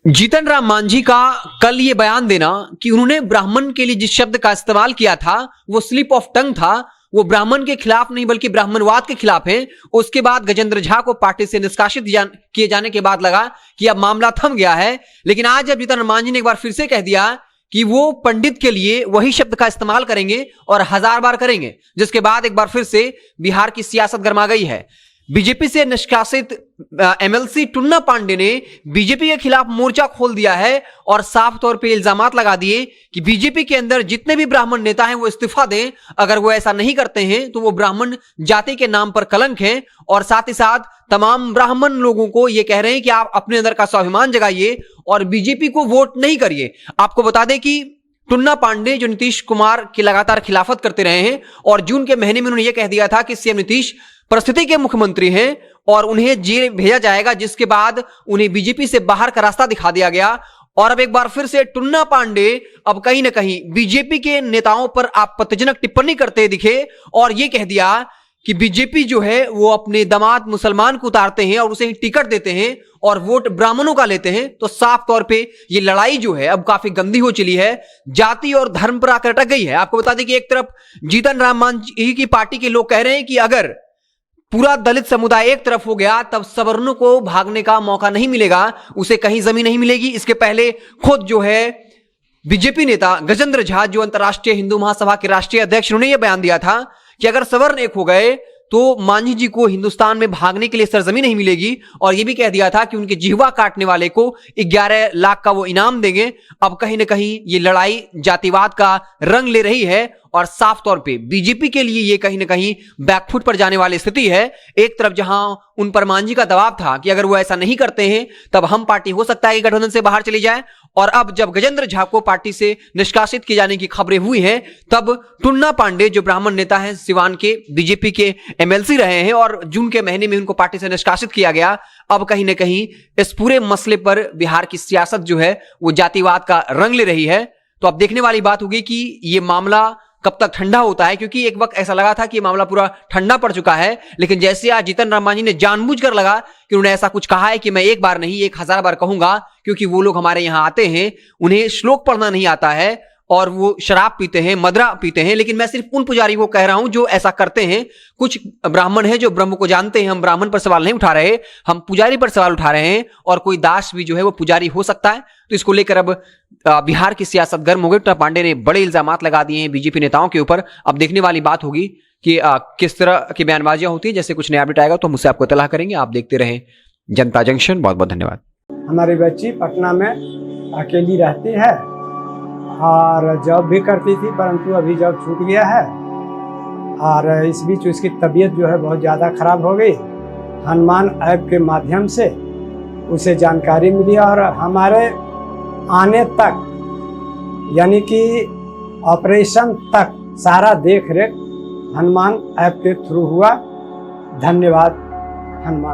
जीतन राम मांझी का कल ये बयान देना कि उन्होंने ब्राह्मण के लिए जिस शब्द का इस्तेमाल किया था वो स्लिप ऑफ टंग था, वो ब्राह्मण के खिलाफ नहीं बल्कि ब्राह्मणवाद के खिलाफ है। उसके बाद गजेंद्र झा को पार्टी से निष्कासित किए जाने के बाद लगा कि अब मामला थम गया है, लेकिन आज जब जीतन राम मांझी ने एक बार फिर से कह दिया कि वो पंडित के लिए वही शब्द का इस्तेमाल करेंगे और 1000 बार करेंगे, जिसके बाद एक बार फिर से बिहार की सियासत गर्मा गई है। बीजेपी से निष्कासित एमएलसी टुन्ना पांडे ने बीजेपी के खिलाफ मोर्चा खोल दिया है और साफ तौर पे इल्जामात लगा दिए कि बीजेपी के अंदर जितने भी ब्राह्मण नेता हैं वो इस्तीफा दें। अगर वो ऐसा नहीं करते हैं तो वो ब्राह्मण जाति के नाम पर कलंक है, और साथ ही साथ तमाम ब्राह्मण लोगों को ये कह रहे हैं कि आप अपने अंदर का स्वाभिमान जगाइए और बीजेपी को वोट नहीं करिए। आपको बता दें कि टुन्ना पांडे जो नीतीश कुमार की लगातार खिलाफत करते रहे हैं और जून के महीने में उन्होंने यह कह दिया था कि सीएम नीतीश परिस्थिति के मुख्यमंत्री हैं और उन्हें जेल भेजा जाएगा, जिसके बाद उन्हें बीजेपी से बाहर का रास्ता दिखा दिया गया। और अब एक बार फिर से टुन्ना पांडे अब कहीं ना कहीं बीजेपी के नेताओं पर आपत्तिजनक टिप्पणी करते दिखे और यह कह दिया कि बीजेपी जो है वो अपने दामाद मुसलमान को उतारते हैं और उसे टिकट देते हैं और वोट ब्राह्मणों का लेते हैं। तो साफ तौर पे ये लड़ाई जो है अब काफी गंदी हो चली है, जाति और धर्म पर आकर अटक गई है। आपको बता दें कि एक तरफ जीतन राम मांझी की पार्टी के लोग कह रहे हैं कि अगर पूरा दलित समुदाय एक तरफ हो गया तब सवर्णों को भागने का मौका नहीं मिलेगा, उसे कहीं जमीन नहीं मिलेगी। इसके पहले खुद जो है बीजेपी नेता गजेंद्र झा, जो अंतर्राष्ट्रीय हिंदू महासभा के राष्ट्रीय अध्यक्ष, उन्होंने यह बयान दिया था कि अगर सवर्ण एक हो गए तो मांझी जी को हिंदुस्तान में भागने के लिए सरजमी नहीं मिलेगी, और यह भी कह दिया था कि उनके जिह्वा काटने वाले को 11 लाख का वो इनाम देंगे। अब कहीं ना कहीं ये लड़ाई जातिवाद का रंग ले रही है और साफ तौर पे बीजेपी के लिए ये कहीं ना कहीं बैकफुट पर जाने वाली स्थिति है। एक तरफ जहां उन पर मांझी का दबाव था कि अगर वो ऐसा नहीं करते हैं तब हम पार्टी हो सकता है कि गठबंधन से बाहर चली जाए, और अब जब गजेंद्र झा को पार्टी से निष्कासित किए जाने की खबरें हुई हैं तब टुन्ना पांडे जो ब्राह्मण नेता हैं, सिवान के बीजेपी के एमएलसी रहे हैं और जून के महीने में उनको पार्टी से निष्कासित किया गया, अब कहीं ना कहीं इस पूरे मसले पर बिहार की सियासत जो है वो जातिवाद का रंग ले रही है। तो अब देखने वाली बात होगी कि ये मामला कब तक ठंडा होता है, क्योंकि एक वक्त ऐसा लगा था कि मामला पूरा ठंडा पड़ चुका है, लेकिन जैसे आज जीतन राम मांझी ने जानबूझकर लगा कि उन्होंने ऐसा कुछ कहा है कि मैं एक बार नहीं 1000 बार कहूंगा, क्योंकि वो लोग हमारे यहां आते हैं, उन्हें श्लोक पढ़ना नहीं आता है और वो शराब पीते हैं, मदरा पीते हैं, लेकिन मैं सिर्फ उन पुजारी को कह रहा हूं जो ऐसा करते हैं। कुछ ब्राह्मण हैं जो ब्रह्म को जानते हैं, हम ब्राह्मण पर सवाल नहीं उठा रहे, हम पुजारी पर सवाल उठा रहे हैं, और कोई दास भी जो है वो पुजारी हो सकता है। तो इसको लेकर अब बिहार की सियासत गर्म हो गई। टुन्ना पांडे ने बड़े इल्जामात लगा दिए हैं बीजेपी नेताओं के ऊपर। अब देखने वाली बात होगी कि किस तरह की बयानबाजियां होती है। जैसे कुछ नया अपडेट आएगा तो हम उससे आपको इत्तला करेंगे। आप देखते रहें जनता जंक्शन। बहुत बहुत धन्यवाद। हमारी बच्ची पटना में अकेली रहती है और जॉब भी करती थी, परंतु अभी जॉब छूट गया है और इस बीच उसकी तबीयत जो है बहुत ज़्यादा खराब हो गई। हनुमान ऐप के माध्यम से उसे जानकारी मिली और हमारे आने तक यानी कि ऑपरेशन तक सारा देख रेख हनुमान ऐप के थ्रू हुआ। धन्यवाद हनुमान।